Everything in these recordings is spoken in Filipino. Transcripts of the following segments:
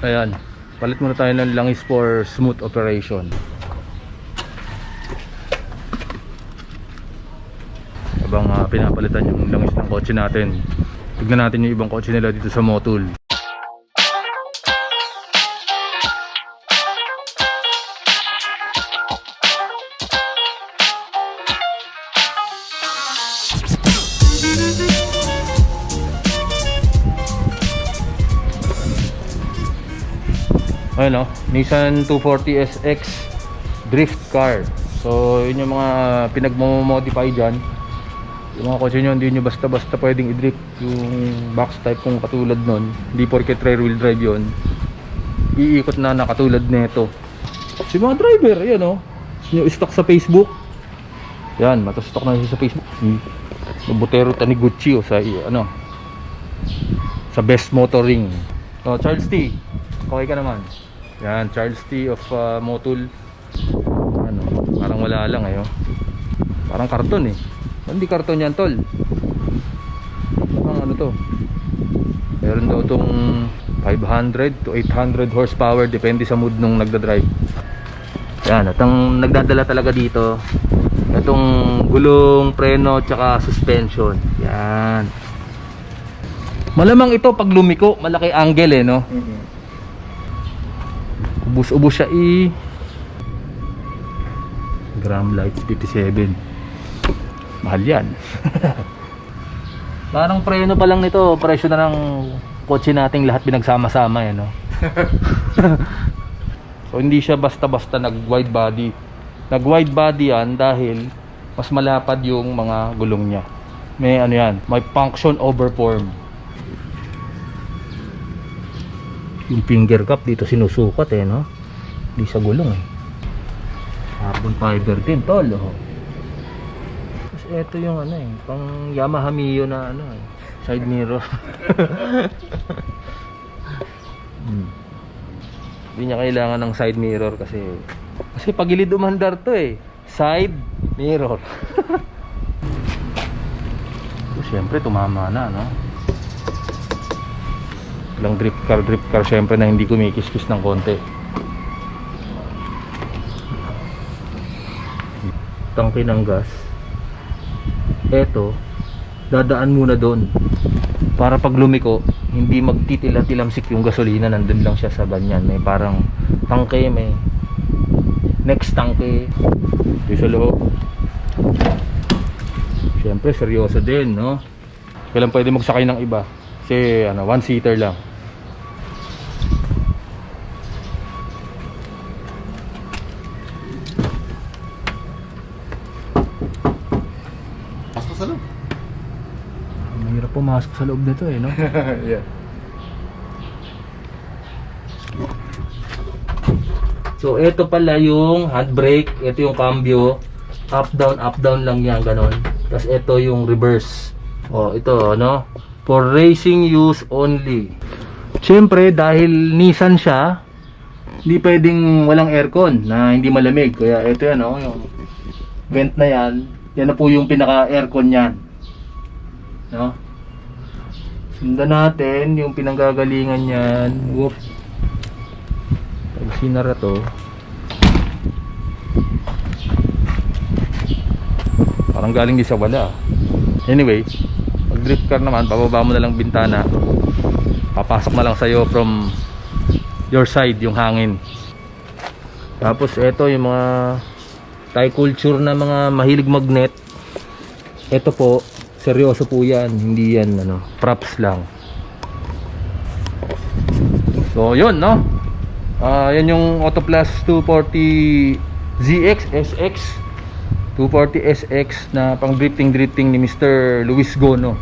Ayan, palit muna tayo ng langis for smooth operation. Habang pinapalitan yung langis ng kotse natin, tignan natin yung ibang kotse nila dito sa Motul. Ayun, Nissan 240 SX drift car. So yun yung mga pinagmo-modify dyan. Yung mga kotse nyo, hindi nyo basta-basta pwedeng i-drift yung box type kung katulad nun. Hindi porket rear wheel drive yun, iikot na katulad nito. Si mga driver, yan yung stock sa Facebook. Yan, matastock na siya sa Facebook. Butero Taniguchi sa sa Best Motoring. Charles T, okay ka naman. Yan, Charles T of Motul. Parang wala lang parang karton hindi karton yan, tol. Parang to, meron daw tong 500 to 800 horsepower, depende sa mood nung nagdadrive. Yan, at ang nagdadala talaga dito itong gulong, preno, tsaka suspension. Yan, malamang ito pag lumiko, malaki angle ubus-ubus siya Gram Lights 57. Mahal yan. Parang preno pa lang nito, presyo na ng kotse nating lahat pinagsama-sama So hindi siya basta-basta nag-wide body. Nag-wide body yan dahil mas malapad yung mga gulong niya. May may function over form. Yung finger cap dito sinusukat hindi sa gulong carbon fiber din, tol. Tapos ito yung pang Yamaha Mio na side mirror. Hindi niya kailangan ng side mirror kasi pagilid umandar to side mirror. So, syempre tumama na lang drift car syempre na hindi kumikis-kis ng konti. Tangke ng gas, eto dadaan muna doon para pag lumiko hindi magtitila-tilamsik yung gasolina. Nandun lang siya sa banyan, may parang tangke, may next tangke dito sa loob. Syempre seryoso din kailan pwede magsakay ng iba kasi one seater lang. Mahirap pumasok sa loob nito Yeah. So ito pala yung handbrake, ito yung cambio, up down lang yan, ganon. Tapos ito yung reverse. Ito for racing use only. Siyempre dahil Nissan siya, hindi pwedeng walang aircon na hindi malamig. Kaya ito yung vent na yan na po yung pinaka aircon yan. Sundan natin yung pinanggagalingan yan. Whoop. Pag sinara to, parang galing di sa wala. Anyway, pag drift car naman, pababa mo na lang bintana, papasok na lang sa'yo from your side yung hangin. Tapos eto yung mga Thai culture na mga mahilig magnet. Ito po, seryoso po yan, hindi yan props lang. So yun yan yung Autoplus 240 ZX SX 240 SX na pang drifting ni Mr. Luis Gono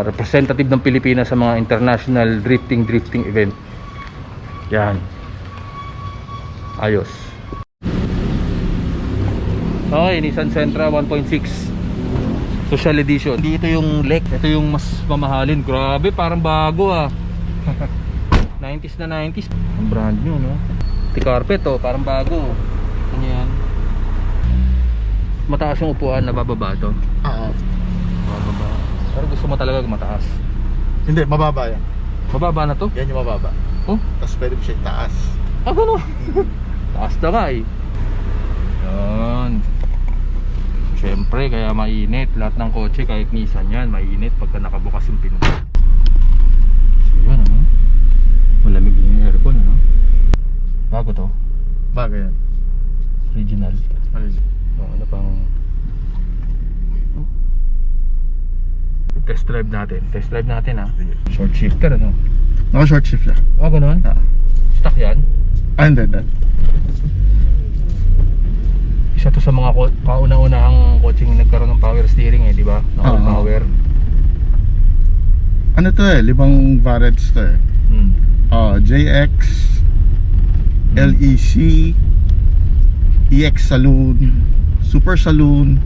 representative ng Pilipinas sa mga international drifting event. Yan, ayos. Okay, Nissan Sentra 1.6 Social Edition. Hindi ito yung Lek, ito yung mas mamahalin. Grabe, parang bago 90s na 90s. Ang brand new T-carpet parang bago. Ano yan? Mataas yung upuan, nabababa to. Oo. Bababa. Pero gusto mo talaga mataas. Hindi, mababa yan. Mababa na to? Yan yung mababa. Oh? Tapos pwede mo siya itaas. Ah, gano'n. Taas na nga eh. Yan. Siyempre, kaya mainit. Lahat ng kotse, kahit Nissan yan, mainit pagka nakabukas yung pinto. So yun, ano? Malamig din yung aircon, ano? Bago to. Bagay yan. Original. Ano pang... Test drive natin. Test drive natin, ha? Short shifter, ano? Naka short shift siya. Ah, gano'n? Stock yan? Ah, hindi. Isa to sa mga kauna-unahang coaching nagkaroon ng power steering eh, di ba? Naka power. Ano to eh? 5 variants to eh. JX, LEC, EX Saloon, Super Saloon,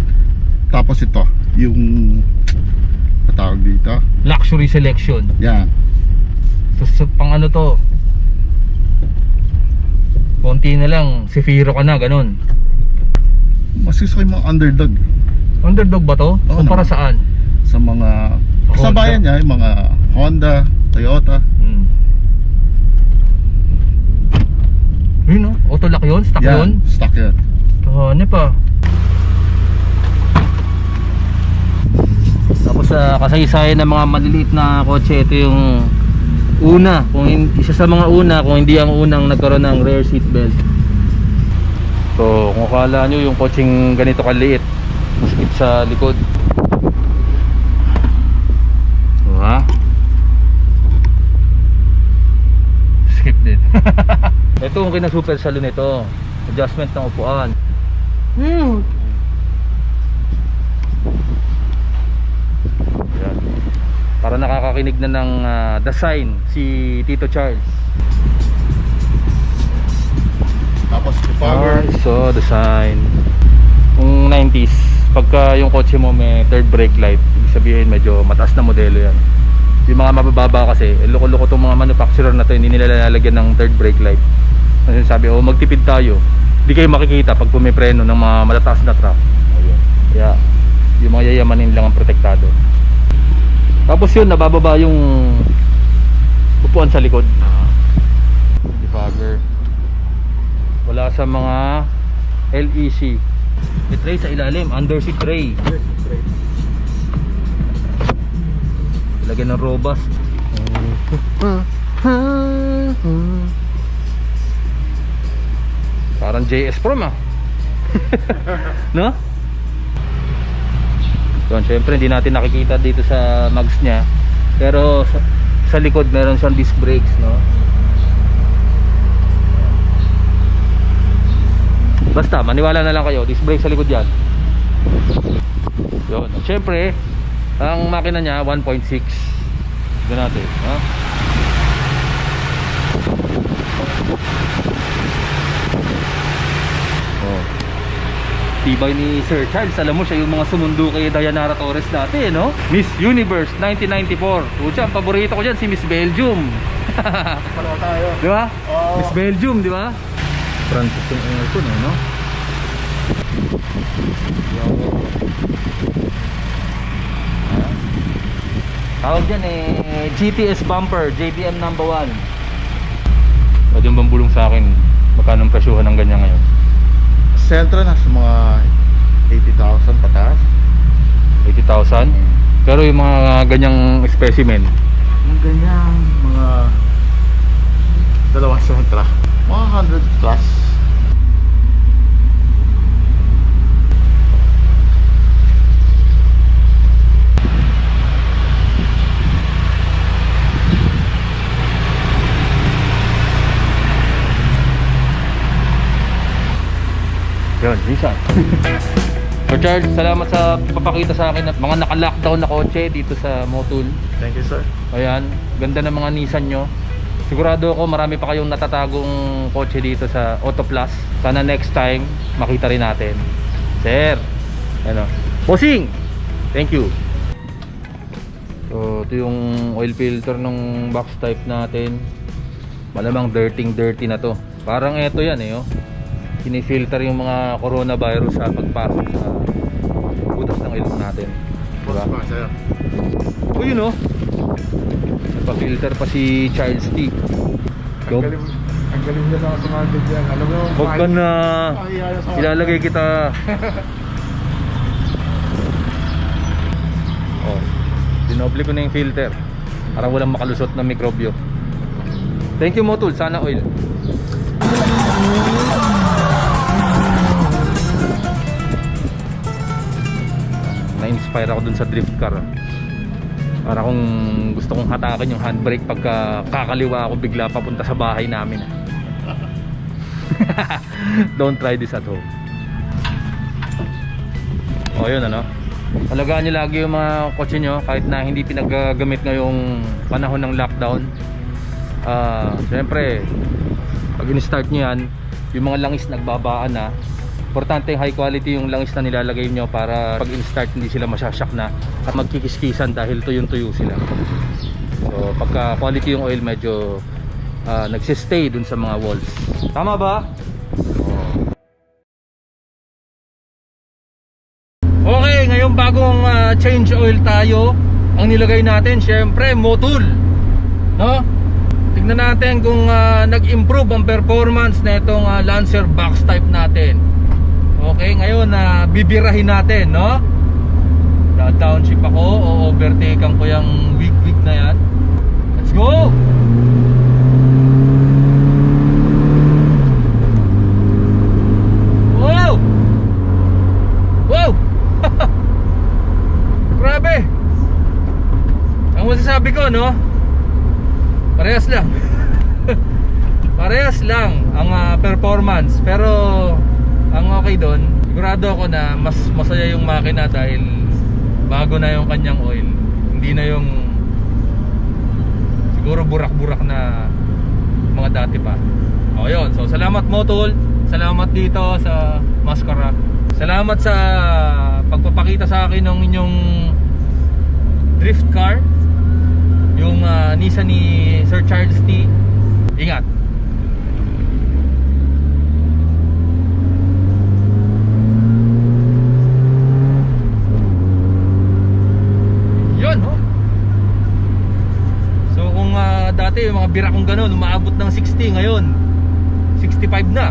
tapos ito, yung patawag dito. Luxury selection. Yan. So pang ano to? Konti na lang, si Firo ka na, ganun. Mas gusto ko yung mga underdog. Underdog ba to? Oo Kumpara naman. saan? Sa mga kasabayan niya, yung mga Honda, Toyota. Yun no? Autolock yun? Stock yun? Stock yun. Ano pa? Tapos sa kasaysayan ng mga maliliit na kotse, ito yung una, isa sa mga una, kung hindi ang unang nagkaroon ng rear seat belt. So kung akala nyo yung kotseng ganito kaliit, maskip sa likod. Diba? Skip din. Ito yung kinasuper sa nito, adjustment ng upuan. Yan. Para nakakakinig na ng The Sign si Tito Charles. Tapos yung power. So The Sign. Kung 90s, pagka yung kotse mo may third brake light, ibig sabihin medyo mataas na modelo yan. Yung mga mabababa kasi, loko-loko tong mga manufacturer na to, hindi nila lalagyan ng third brake light. Kasi sabi, oh magtipid tayo, hindi kayo makikita pag pumipreno ng mga matataas na truck. Ayun. Kaya yung mga yayamanin lang ang protektado. Tapos yun, nabababa yung upuan sa likod. Defogger. Wala sa mga LEC. May tray sa ilalim, under seat tray. Lagyan ng robust. Parang JS Prom no? Yun, syempre hindi natin nakikita dito sa mags nya. Pero sa likod meron siyang disc brakes, no? Basta maniwala na lang kayo, disc brake sa likod yan. Yun, syempre ang makina niya 1.6. Tignan natin, ha? Oh. Tibay ni Sir Charles. Alam mo siya yung mga sumundo kay Dayanara Torres dati, no? Miss Universe 1994. Pucha, ang paborito ko dyan si Miss Belgium. Palawa tayo. Di ba? Oo. Miss Belgium, di ba? Francis yung aircon, no? Tawag dyan GTS bumper, JBM number 1. Pwede bang bulong sa akin magkano ang presyuhan ng ganyan ngayon? Sentra na sa mga 80,000 pataas. 80,000? Pero yung mga ganyang specimen, Yung ganyan, mga dalawang Sentra, mga 100 plus. yun, minsan. So Charles, salamat sa papakita sa akin at mga naka-lockdown na kotse dito sa Motul. Thank you, sir. Ayan, ganda ng mga Nissan nyo. Sigurado ako marami pa kayong natatagong kotse dito sa Auto Plus. Sana next time makita rin natin. Sir, ano, bossing, thank you. So ito yung oil filter ng box type natin. Malamang dirty na to. Parang eto yan oh. Kinifilter yung mga coronavirus sa pagpasok sa butas ng ilong natin. Boss Diba? pa, sa'yo. O yun Nagpa-filter pa si Charles T. Go. Ang galing niya na sumagod yan. Alam mo, Huwag ka na. Ilalagay kita. Oh, dinoble ko na yung filter para walang makalusot na mikrobyo. Thank you Motul, sana oil. Na-inspire ako dun sa drift car. Para kung gusto kong hatakin yung handbrake pagka kakaliwa ako bigla papunta sa bahay namin. Don't try this at home. O yun ano, alagaan nyo lagi yung mga kotse nyo kahit na hindi pinagagamit ngayong panahon ng lockdown. Siyempre pag in-start nyo yan, yung mga langis nagbabaan na. Importante high quality yung langis na nilalagay nyo para pag in-start hindi sila masyasyak na at magkikiskisan dahil tuyong-tuyo sila. So pagka quality yung oil medyo nagsistay dun sa mga walls. Tama ba? Okay, ngayon bagong change oil tayo. Ang nilagay natin syempre Motul, no? Tignan natin kung nag-improve ang performance na itong Lancer box type natin. Okay, ngayon bibirahin natin, no? Da-downshift ako o overtakean ko yung weak na yan. Let's go! Wow! Wow! Grabe! Ang masasabi ko, no? Parehas lang. Parehas lang ang performance. Pero ang okay doon, sigurado ako na mas masaya yung makina dahil bago na yung kanyang oil. Hindi na yung siguro burak-burak na mga dati pa. O yun, so salamat Motul. Salamat dito sa Mascara. Salamat sa pagpapakita sa akin ng inyong drift car, yung Nissan ni Sir Charles T. Ingat. Yun, oh. So kung dati yung mga bira kong ganun umaabot ng 60, ngayon 65 na.